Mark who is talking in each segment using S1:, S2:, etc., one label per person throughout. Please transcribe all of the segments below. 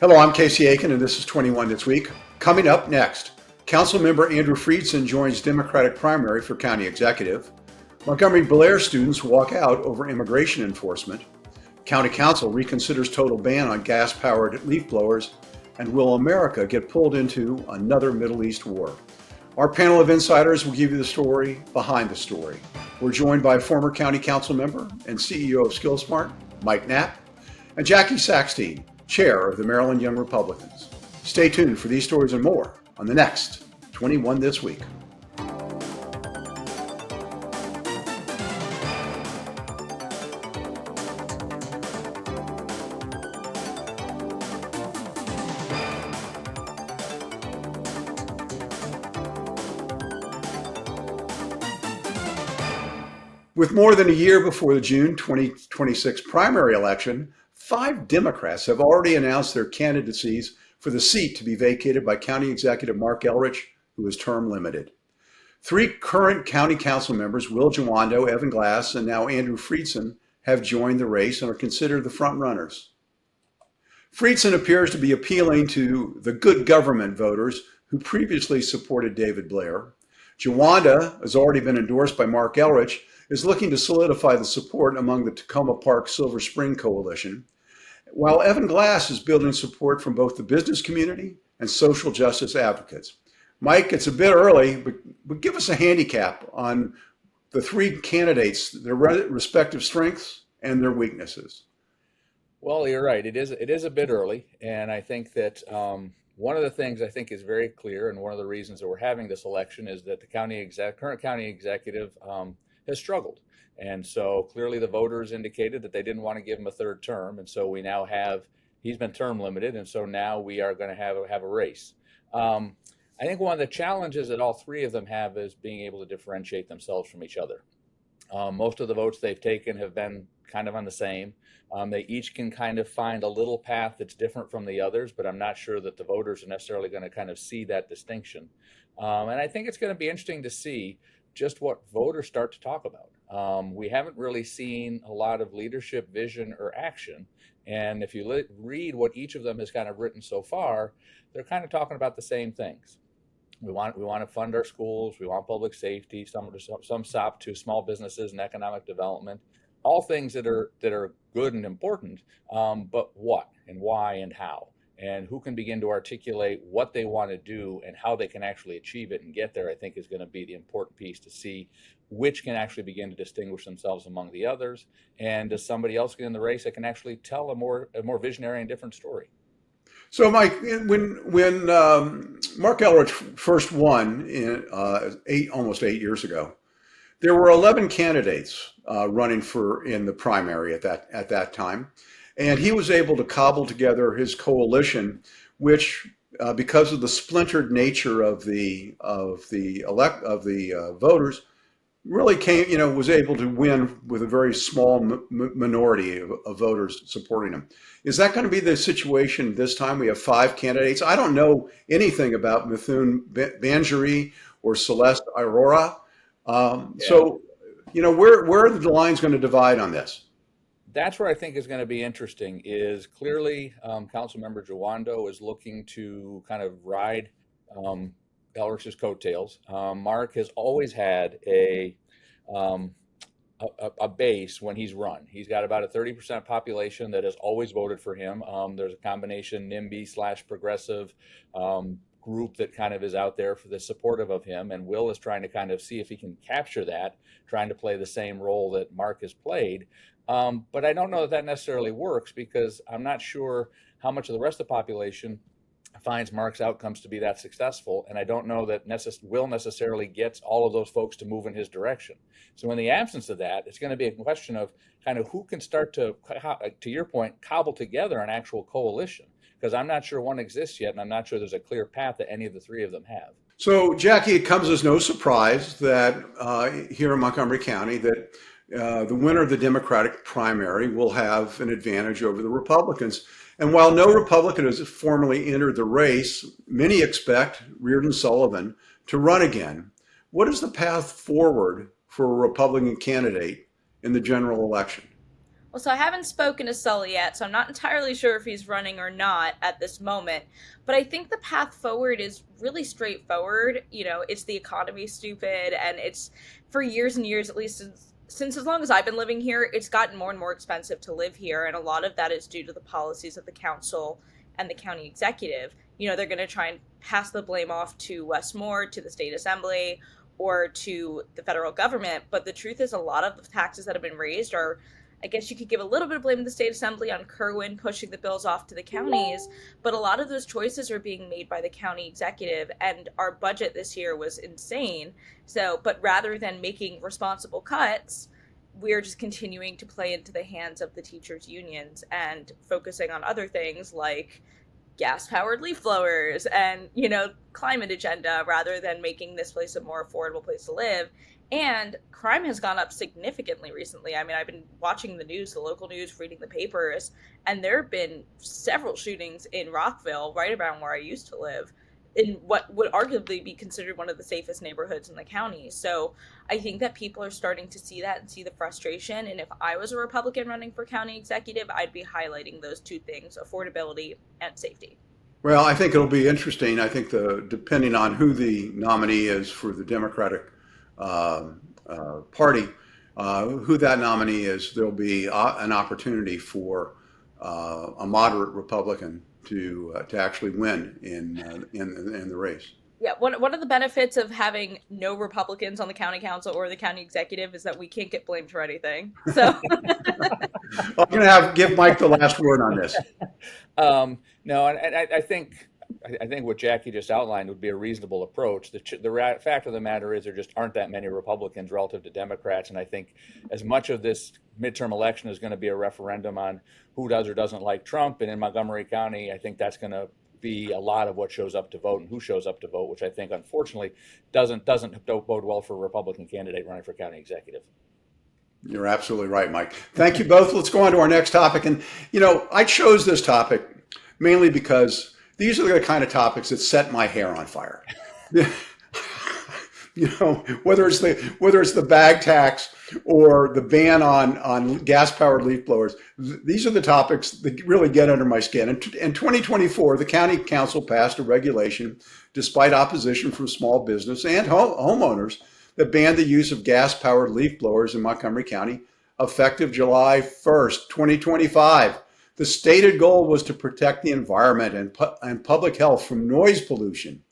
S1: Hello, I'm Casey Aiken, and this is 21 This Week. Coming up next, Councilmember Andrew Friedson joins Democratic primary for county executive. Montgomery Blair students walk out over immigration enforcement. County Council reconsiders total ban on gas-powered leaf blowers. And will America get pulled into another Middle East war? Our panel of insiders will give you the story behind the story. We're joined by former County Council member and CEO of SkillSmart, Mike Knapp, and Jackie Sackstein, chair of the Maryland Young Republicans. Stay tuned for these stories and more on the next 21 This Week. With more than a year before the June 2026 primary election, 5 Democrats have already announced their candidacies for the seat to be vacated by County Executive Mark Elrich, who is term limited. 3 current County Council members, Will Jawando, Evan Glass, and now Andrew Friedson, have joined the race and are considered the front runners. Friedson appears to be appealing to the good government voters who previously supported David Blair. Jawando has already been endorsed by Mark Elrich, is looking to solidify the support among the Tacoma Park Silver Spring Coalition, while Evan Glass is building support from both the business community and social justice advocates. Mike, it's a bit early, but give us a handicap on the 3 candidates, their respective strengths and their weaknesses.
S2: Well, you're right. It is a bit early, and I think that one of the things I think is very clear, and one of the reasons that we're having this election is that the current county executive has struggled. And so clearly the voters indicated that they didn't want to give him a 3rd term. And so we now he's been term limited. And so now we are going to have a race. I think one of the challenges that all 3 of them have is being able to differentiate themselves from each other. Most of the votes they've taken have been kind of on the same. They each can kind of find a little path that's different from the others, but I'm not sure that the voters are necessarily going to kind of see that distinction. And I think it's going to be interesting to see just what voters start to talk about. We haven't really seen a lot of leadership, vision, or action. And if you read what each of them has kind of written so far, they're kind of talking about the same things. We want to fund our schools. We want public safety. Some stop to small businesses and economic development. All things that are good and important. But what and why and how? And who can begin to articulate what they want to do and how they can actually achieve it and get there, I think is going to be the important piece to see which can actually begin to distinguish themselves among the others. And does somebody else get in the race that can actually tell a more visionary and different story?
S1: So, Mike, when Mark Elrich first won in almost 8 years ago, there were 11 candidates running in the primary at that time. And he was able to cobble together his coalition, which, because of the splintered nature of the voters, really was able to win with a very small minority of voters supporting him. Is that going to be the situation this time? We have 5 candidates. I don't know anything about Mithun Banjari or Celeste Aurora. So, where are the lines going to divide on this?
S2: That's where I think is going to be interesting is clearly Councilmember Jawando is looking to kind of ride Elrich's coattails. Mark has always had a base when he's run. He's got about a 30% population that has always voted for him. There's a combination NIMBY/progressive group that kind of is out there for the supportive of him, and Will is trying to kind of see if he can capture that, trying to play the same role that Mark has played. But I don't know that necessarily works because I'm not sure how much of the rest of the population finds Mark's outcomes to be that successful. And I don't know that Will necessarily gets all of those folks to move in his direction. So in the absence of that, it's going to be a question of kind of who can start to your point, cobble together an actual coalition. Because I'm not sure one exists yet, and I'm not sure there's a clear path that any of the 3 of them have.
S1: So, Jackie, it comes as no surprise that here in Montgomery County that the winner of the Democratic primary will have an advantage over the Republicans. And while no Republican has formally entered the race, many expect Reardon Sullivan to run again. What is the path forward for a Republican candidate in the general election?
S3: Well, so I haven't spoken to Sully yet, so I'm not entirely sure if he's running or not at this moment. But I think the path forward is really straightforward. You know, it's the economy stupid, and it's for years and years, at least since as long as I've been living here, it's gotten more and more expensive to live here, and a lot of that is due to the policies of the council and the county executive. You know, they're going to try and pass the blame off to Westmore, to the state assembly, or to the federal government. But the truth is, a lot of the taxes that have been raised are, I guess you could give a little bit of blame to the state assembly on Kerwin pushing the bills off to the counties, but a lot of those choices are being made by the county executive, and our budget this year was insane. So, but rather than making responsible cuts, we're just continuing to play into the hands of the teachers' unions and focusing on other things like gas-powered leaf blowers and, you know, climate agenda rather than making this place a more affordable place to live. And crime has gone up significantly recently. I mean, I've been watching the news, the local news, reading the papers, and there have been several shootings in Rockville, right around where I used to live, in what would arguably be considered one of the safest neighborhoods in the county. So I think that people are starting to see that and see the frustration. And if I was a Republican running for county executive, I'd be highlighting those two things, affordability and safety.
S1: Well, I think it'll be interesting. I think depending on who the nominee is for the Democratic Party, who that nominee is, there'll be an opportunity for a moderate Republican to actually win in the race.
S3: Yeah, one of the benefits of having no Republicans on the county council or the county executive is that we can't get blamed for anything. So
S1: I'm going to give Mike the last word on this.
S2: No, and I think what Jackie just outlined would be a reasonable approach. The fact of the matter is there just aren't that many Republicans relative to Democrats, and I think as much of this midterm election is going to be a referendum on who does or doesn't like Trump, and in Montgomery County, I think that's going to be a lot of what shows up to vote and who shows up to vote, which I think unfortunately doesn't bode well for a Republican candidate running for county executive.
S1: You're absolutely right, Mike. Thank you both. Let's go on to our next topic. And, you know, I chose this topic mainly because these are the kind of topics that set my hair on fire. You know, whether it's the bag tax or the ban on gas-powered leaf blowers, these are the topics that really get under my skin. In 2024, the county council passed a regulation, despite opposition from small business and homeowners, that banned the use of gas-powered leaf blowers in Montgomery County, effective July 1st, 2025. The stated goal was to protect the environment and public health from noise pollution.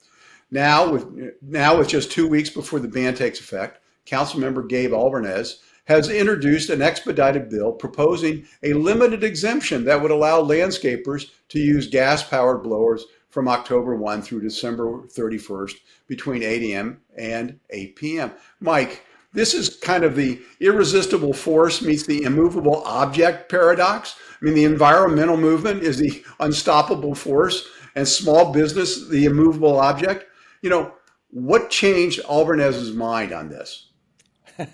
S1: Now, with just 2 weeks before the ban takes effect, Councilmember Gabe Alvarez has introduced an expedited bill proposing a limited exemption that would allow landscapers to use gas-powered blowers from October 1 through December 31st between 8 a.m. and 8 p.m. Mike, this is kind of the irresistible force meets the immovable object paradox. I mean, the environmental movement is the unstoppable force and small business, the immovable object. You know, what changed Alvarez's mind on this?
S2: I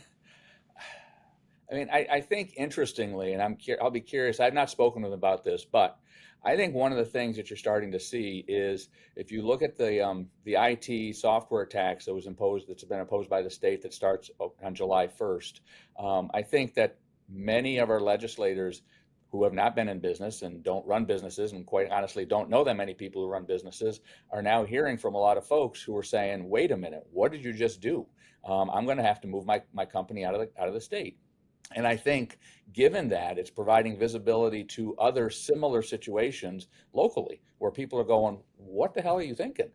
S2: mean, I think interestingly, and I'll be curious, I've not spoken to them about this, but I think one of the things that you're starting to see is if you look at the IT software tax that's been imposed by the state that starts on July 1st, I think that many of our legislators who have not been in business and don't run businesses and quite honestly don't know that many people who run businesses are now hearing from a lot of folks who are saying, wait a minute, what did you just do? I'm going to have to move my company out of the state. And I think given that, it's providing visibility to other similar situations locally where people are going, what the hell are you thinking?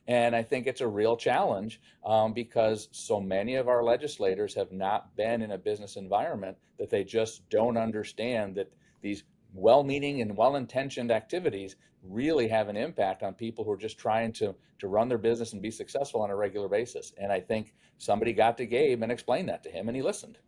S2: And I think it's a real challenge because so many of our legislators have not been in a business environment that they just don't understand that these well-meaning and well-intentioned activities really have an impact on people who are just trying to run their business and be successful on a regular basis. And I think somebody got to Gabe and explained that to him, and he listened.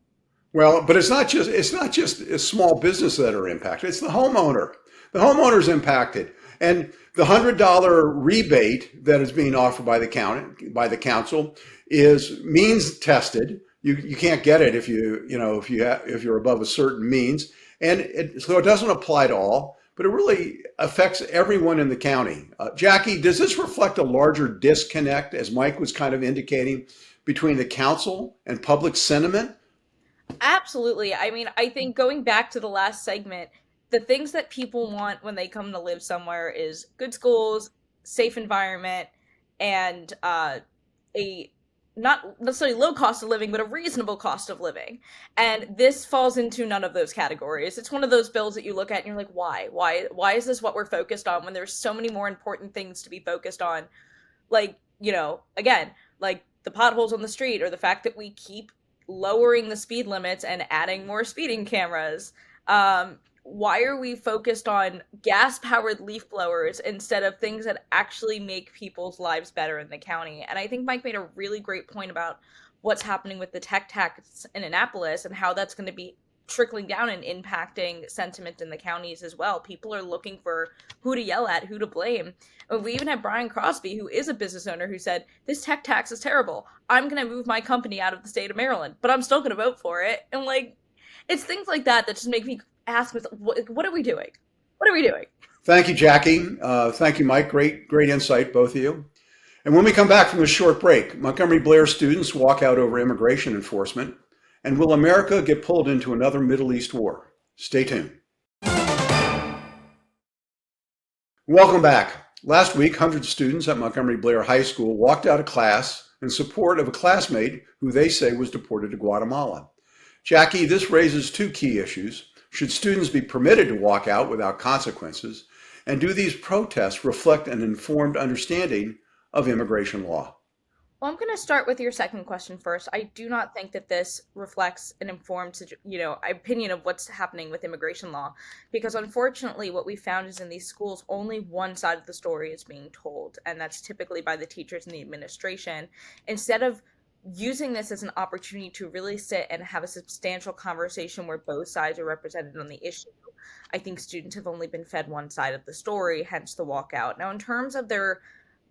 S1: Well, but it's not just a small business that are impacted. It's the homeowner. The homeowner's impacted, and the $100 rebate that is being offered by the council is means tested. You can't get it if you're above a certain means, and so it doesn't apply to all. But it really affects everyone in the county. Jackie, does this reflect a larger disconnect, as Mike was kind of indicating, between the council and public sentiment?
S3: Absolutely. I mean, I think going back to the last segment, the things that people want when they come to live somewhere is good schools, safe environment, and a not necessarily low cost of living, but a reasonable cost of living. And this falls into none of those categories. It's one of those bills that you look at and you're like, why? Why is this what we're focused on when there's so many more important things to be focused on? Like, again, like the potholes on the street or the fact that we keep lowering the speed limits and adding more speeding cameras. Why are we focused on gas powered leaf blowers instead of things that actually make people's lives better in the county? And I think Mike made a really great point about what's happening with the tech tax in Annapolis and how that's going to be trickling down and impacting sentiment in the counties as well. People are looking for who to yell at, who to blame. And we even have Brian Crosby, who is a business owner, who said, this tech tax is terrible. I'm going to move my company out of the state of Maryland, but I'm still going to vote for it. And like, it's things like that that just make me ask myself, what are we doing? What are we doing?
S1: Thank you, Jackie. Thank you, Mike. Great insight, both of you. And when we come back from this short break, Montgomery Blair students walk out over immigration enforcement. And will America get pulled into another Middle East war? Stay tuned. Welcome back. Last week, hundreds of students at Montgomery Blair High School walked out of class in support of a classmate who they say was deported to Guatemala. Jackie, this raises two key issues. Should students be permitted to walk out without consequences? And do these protests reflect an informed understanding of immigration law?
S3: Well, I'm going to start with your second question first. I do not think that this reflects an informed, opinion of what's happening with immigration law, because unfortunately, what we found is in these schools, only one side of the story is being told, and that's typically by the teachers and the administration. Instead of using this as an opportunity to really sit and have a substantial conversation where both sides are represented on the issue, I think students have only been fed one side of the story, hence the walkout. Now, in terms of their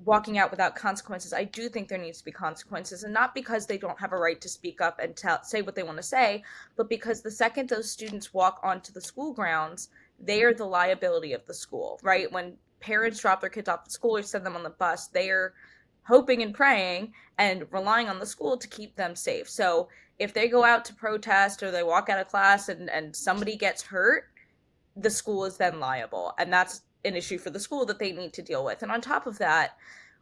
S3: walking out without consequences, I do think there needs to be consequences, and not because they don't have a right to speak up and say what they want to say, but because the second those students walk onto the school grounds, they are the liability of the school, right? When parents drop their kids off at school or send them on the bus, they are hoping and praying and relying on the school to keep them safe. So if they go out to protest or they walk out of class and somebody gets hurt, the school is then liable, and that's an issue for the school that they need to deal with. And on top of that,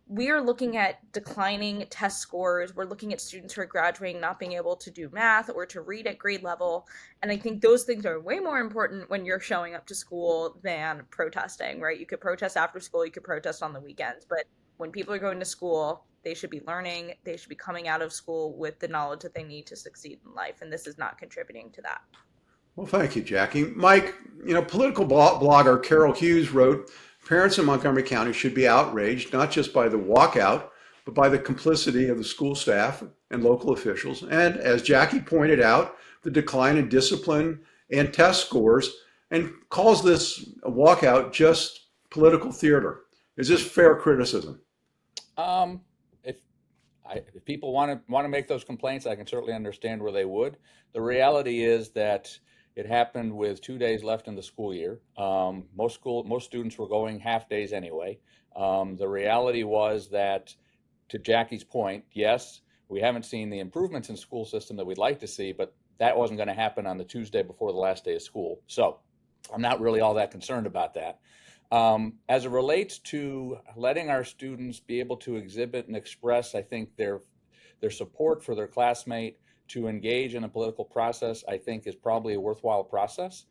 S3: we are looking at declining test scores. We're looking at students who are graduating not being able to do math or to read at grade level. And I think those things are way more important when you're showing up to school than protesting, right? You could protest after school, you could protest on the weekends, but when people are going to school, they should be learning, they should be coming out of school with the knowledge that they need to succeed in life. And this is not contributing to that.
S1: Well, thank you, Jackie. Mike, political blogger Carol Hughes wrote, parents in Montgomery County should be outraged, not just by the walkout, but by the complicity of the school staff and local officials. And as Jackie pointed out, the decline in discipline and test scores, and calls this a walkout just political theater. Is this fair criticism?
S2: If people want to make those complaints, I can certainly understand where they would. The reality is that it happened with 2 days left in the school year. Most students were going half days anyway. The reality was that, to Jackie's point, yes, we haven't seen the improvements in school system that we'd like to see, but that wasn't going to happen on the Tuesday before the last day of school. So I'm not really all that concerned about that. As it relates to letting our students be able to exhibit and express, I think their support for their classmate to engage in a political process, I think, is probably a worthwhile process.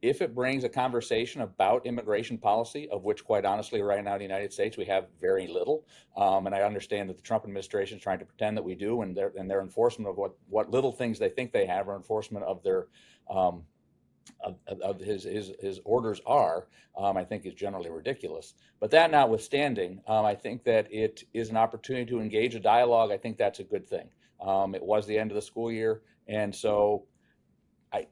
S2: If it brings a conversation about immigration policy, of which, quite honestly, right now in the United States, we have very little. And I understand that the Trump administration is trying to pretend that we do, and their enforcement of what little things they think they have, or enforcement of their of his orders are, I think, is generally ridiculous. But that notwithstanding, I think that it is an opportunity to engage a dialogue. I think that's a good thing. It was the end of the school year, and so I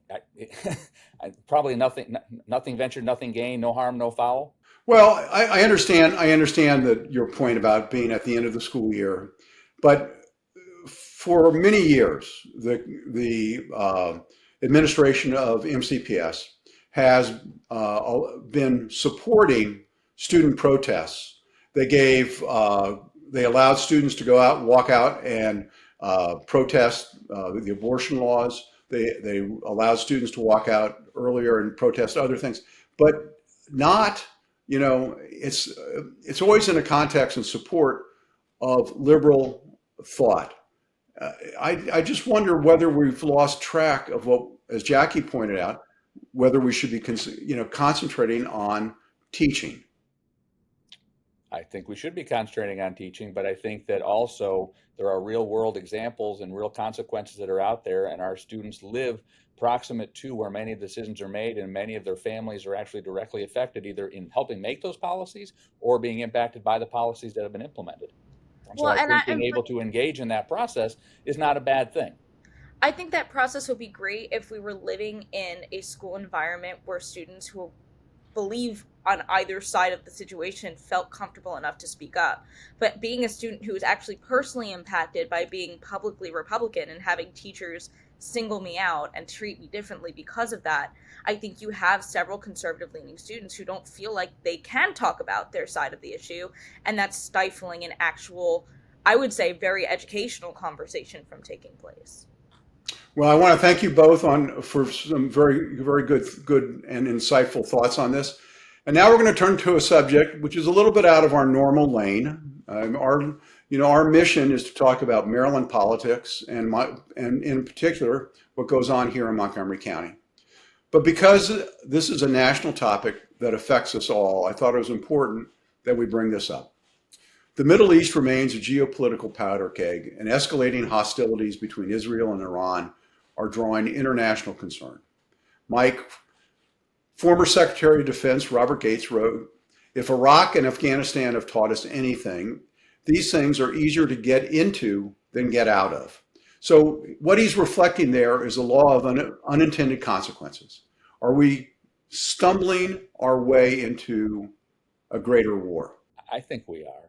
S2: probably nothing ventured, nothing gained, no harm, no foul.
S1: Well, I understand. I understand that your point about being at the end of the school year, but for many years, the administration of MCPS has been supporting student protests. They allowed students to go out and walk out and protest the abortion laws. They allow students to walk out earlier and protest other things, but not, it's always in a context and support of liberal thought. I just wonder whether we've lost track of what, as Jackie pointed out, whether we should be concentrating on teaching.
S2: I think we should be concentrating on teaching, but I think that also there are real world examples and real consequences that are out there, and our students live proximate to where many decisions are made, and many of their families are actually directly affected, either in helping make those policies or being impacted by the policies that have been implemented. And so
S3: Well,
S2: I
S3: and
S2: think being able to engage in that process is not a bad thing.
S3: I think that process would be great if we were living in a school environment where students who believe on either side of the situation felt comfortable enough to speak up. But being a student who is actually personally impacted by being publicly Republican and having teachers single me out and treat me differently because of that, I think you have several conservative leaning students who don't feel like they can talk about their side of the issue, and that's stifling an actual, I would say, very educational conversation from taking place.
S1: Well, I want to thank you both for some very, very good and insightful thoughts on this. And now we're going to turn to a subject which is a little bit out of our normal lane. Our mission is to talk about Maryland politics and in particular what goes on here in Montgomery County. But because this is a national topic that affects us all, I thought it was important that we bring this up. The Middle East remains a geopolitical powder keg, and escalating hostilities between Israel and Iran are drawing international concern. Mike, former Secretary of Defense Robert Gates wrote, "If Iraq and Afghanistan have taught us anything, these things are easier to get into than get out of." So what he's reflecting there is a law of unintended consequences. Are we stumbling our way into a greater war?
S2: I think we are.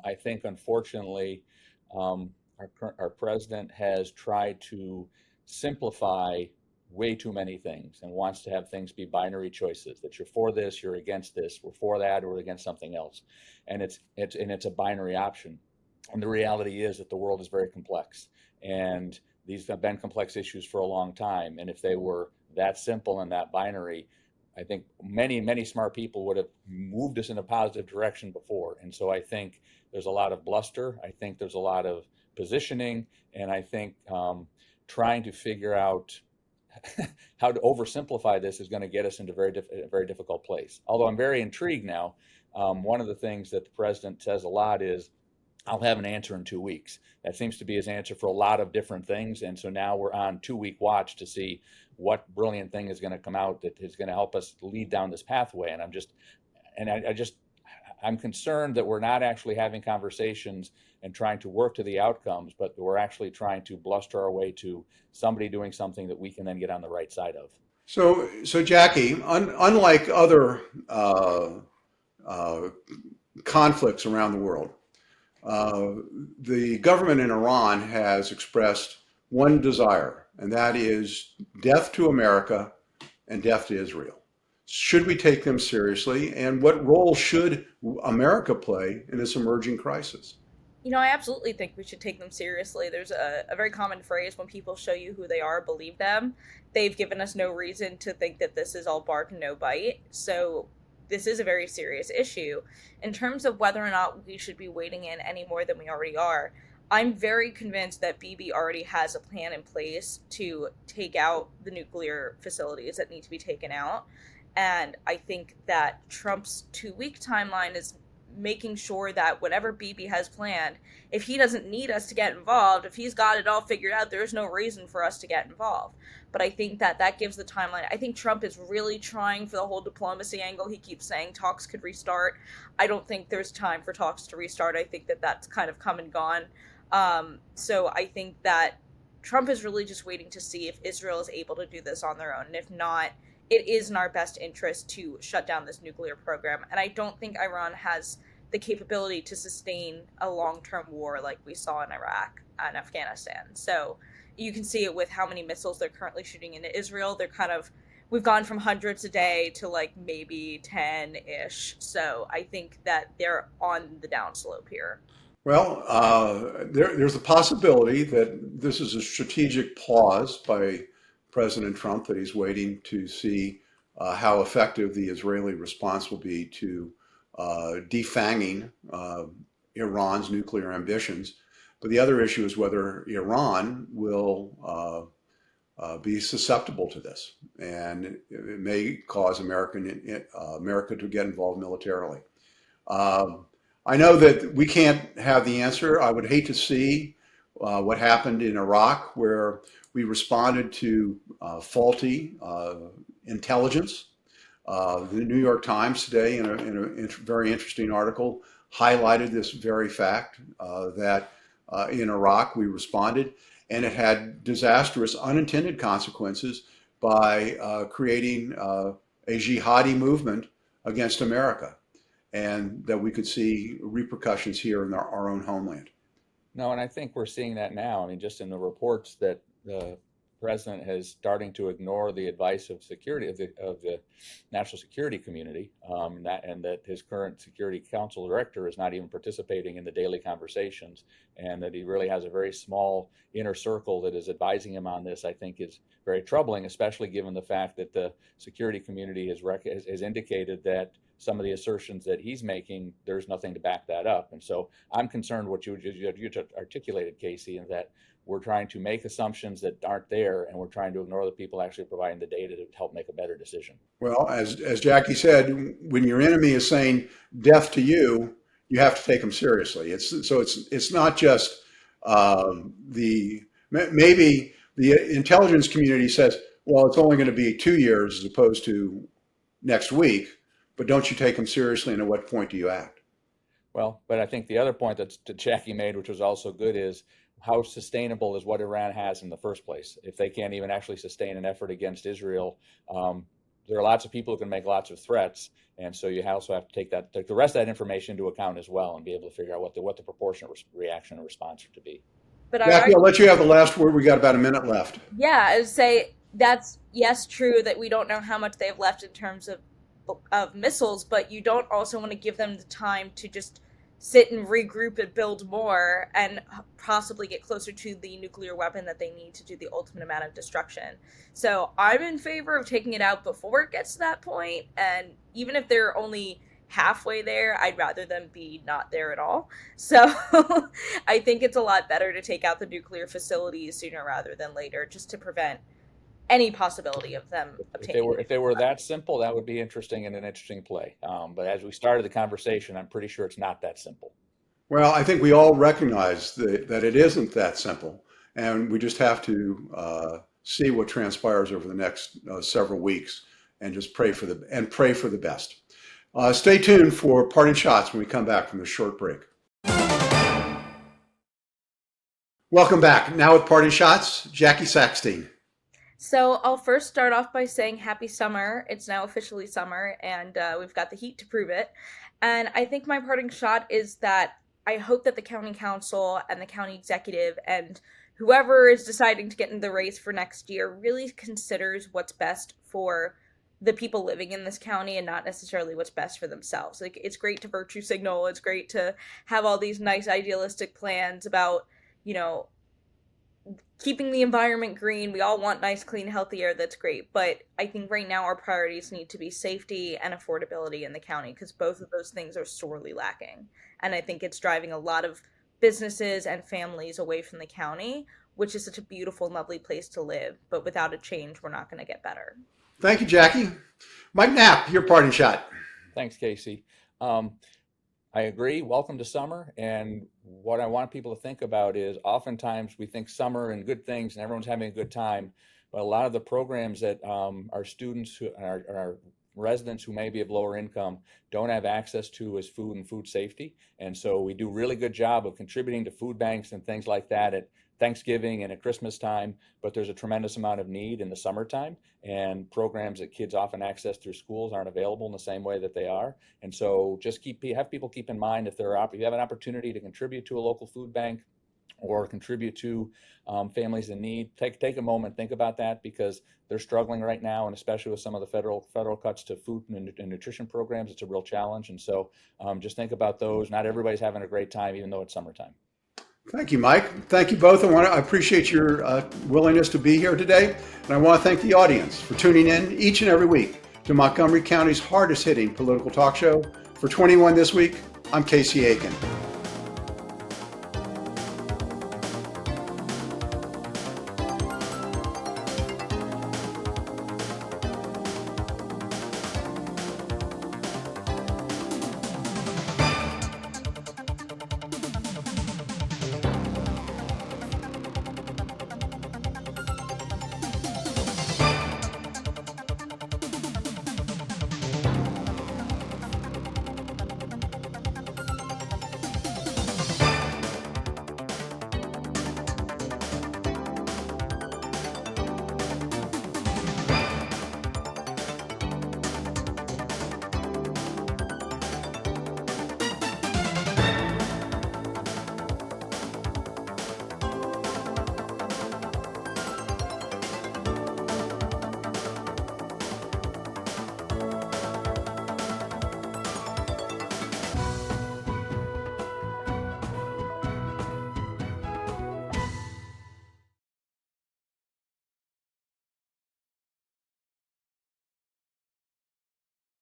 S2: I think, unfortunately, our president has tried to simplify way too many things and wants to have things be binary choices, that you're for this, you're against this, we're for that, or we're against something else. And it's a binary option. And the reality is that the world is very complex, and these have been complex issues for a long time. And if they were that simple and that binary, I think many smart people would have moved us in a positive direction before. And so I think there's a lot of bluster. I think there's a lot of positioning, and I think trying to figure out how to oversimplify this is going to get us into a very difficult place. Although I'm very intrigued now. One of the things that the president says a lot is, "I'll have an answer in 2 weeks." That seems to be his answer for a lot of different things. And so now we're on 2-week watch to see what brilliant thing is going to come out that is going to help us lead down this pathway. And I'm concerned that we're not actually having conversations and trying to work to the outcomes, but we're actually trying to bluster our way to somebody doing something that we can then get on the right side of.
S1: So Jackie, unlike other conflicts around the world, the government in Iran has expressed one desire, and that is death to America and death to Israel. Should we take them seriously, and what role should America play in this emerging crisis?
S3: I absolutely think we should take them seriously. There's a very common phrase: when people show you who they are, believe them. They've given us no reason to think that this is all bark and no bite. So this is a very serious issue. In terms of whether or not we should be wading in any more than we already are, I'm very convinced that Bibi already has a plan in place to take out the nuclear facilities that need to be taken out. And I think that Trump's 2-week timeline is making sure that whatever Bibi has planned, if he doesn't need us to get involved, if he's got it all figured out, there's no reason for us to get involved. But I think that gives the timeline. I think Trump is really trying for the whole diplomacy angle. He keeps saying talks could restart. I don't think there's time for talks to restart. I think that's kind of come and gone. So I think that Trump is really just waiting to see if Israel is able to do this on their own. And if not, it is in our best interest to shut down this nuclear program. And I don't think Iran has the capability to sustain a long-term war like we saw in Iraq and Afghanistan. So you can see it with how many missiles they're currently shooting into Israel. We've gone from hundreds a day to like maybe 10-ish. So I think that they're on the downslope here.
S1: Well, there's a possibility that this is a strategic pause by President Trump, that he's waiting to see how effective the Israeli response will be to defanging Iran's nuclear ambitions. But the other issue is whether Iran will be susceptible to this, and it may cause America to get involved militarily. Um, I know that we can't have the answer. I would hate to see what happened in Iraq, where we responded to faulty intelligence. The New York Times today, in a very interesting article, highlighted this very fact that in Iraq we responded, and it had disastrous unintended consequences by creating a jihadi movement against America, and that we could see repercussions here in our own homeland.
S2: No, and I think we're seeing that now. I mean, just in the reports that the president is starting to ignore the advice of security of the national security community, and that his current security council director is not even participating in the daily conversations, and that he really has a very small inner circle that is advising him on this. I think is very troubling, especially given the fact that the security community has indicated that some of the assertions that he's making, there's nothing to back that up. And so I'm concerned what you articulated, Casey, and that we're trying to make assumptions that aren't there, and we're trying to ignore the people actually providing the data to help make a better decision.
S1: Well, as Jackie said, when your enemy is saying death to you, you have to take them seriously. It's not just maybe the intelligence community says, well, it's only going to be 2 years as opposed to next week, but don't you take them seriously, and at what point do you act?
S2: Well, but I think the other point that Jackie made, which was also good, is how sustainable is what Iran has in the first place? If they can't even actually sustain an effort against Israel, there are lots of people who can make lots of threats, and so you also have to take the rest of that information into account as well, and be able to figure out what the proportionate reaction and response are to be.
S3: But
S1: Jackie, I'll let you have the last word. We got about a minute left.
S3: yeah, I would say that's, yes, true that we don't know how much they have left in terms of missiles, but you don't also want to give them the time to just sit and regroup and build more and possibly get closer to the nuclear weapon that they need to do the ultimate amount of destruction. So I'm in favor of taking it out before it gets to that point, and even if they're only halfway there, I'd rather them be not there at all. So I think it's a lot better to take out the nuclear facilities sooner rather than later, just to prevent any possibility of them obtaining.
S2: If they were that simple, that would be interesting and an interesting play. But as we started the conversation, I'm pretty sure it's not that simple.
S1: Well, I think we all recognize that it isn't that simple, and we just have to see what transpires over the next several weeks, and just pray for the best. Stay tuned for parting shots when we come back from this short break. Welcome back. Now with parting shots, Jackie Sackstein.
S3: So I'll first start off by saying happy summer. It's now officially summer, and we've got the heat to prove it. And I think my parting shot is that I hope that the county council and the county executive and whoever is deciding to get in the race for next year really considers what's best for the people living in this county and not necessarily what's best for themselves. Like, it's great to virtue signal. It's great to have all these nice idealistic plans about, keeping the environment green. We all want nice, clean, healthy air. That's great. But I think right now our priorities need to be safety and affordability in the county, because both of those things are sorely lacking. And I think it's driving a lot of businesses and families away from the county, which is such a beautiful, lovely place to live. But without a change, we're not going to get better.
S1: Thank you, Jackie. Mike Knapp, your parting shot.
S2: Thanks, Casey. I agree. Welcome to summer. And what I want people to think about is oftentimes we think summer and good things and everyone's having a good time. But a lot of the programs that our students and our residents who may be of lower income don't have access to is food and food safety. And so we do a really good job of contributing to food banks and things like that at Thanksgiving and at Christmas time, but there's a tremendous amount of need in the summertime, and programs that kids often access through schools aren't available in the same way that they are. And so just have people keep in mind, if you have an opportunity to contribute to a local food bank or contribute to families in need. Take a moment, think about that, because they're struggling right now, and especially with some of the federal cuts to food and nutrition programs, it's a real challenge. And so just think about those. Not everybody's having a great time, even though it's summertime.
S1: Thank you, Mike. Thank you both. I appreciate your willingness to be here today. And I want to thank the audience for tuning in each and every week to Montgomery County's hardest hitting political talk show. For 21 this week, I'm Casey Aiken.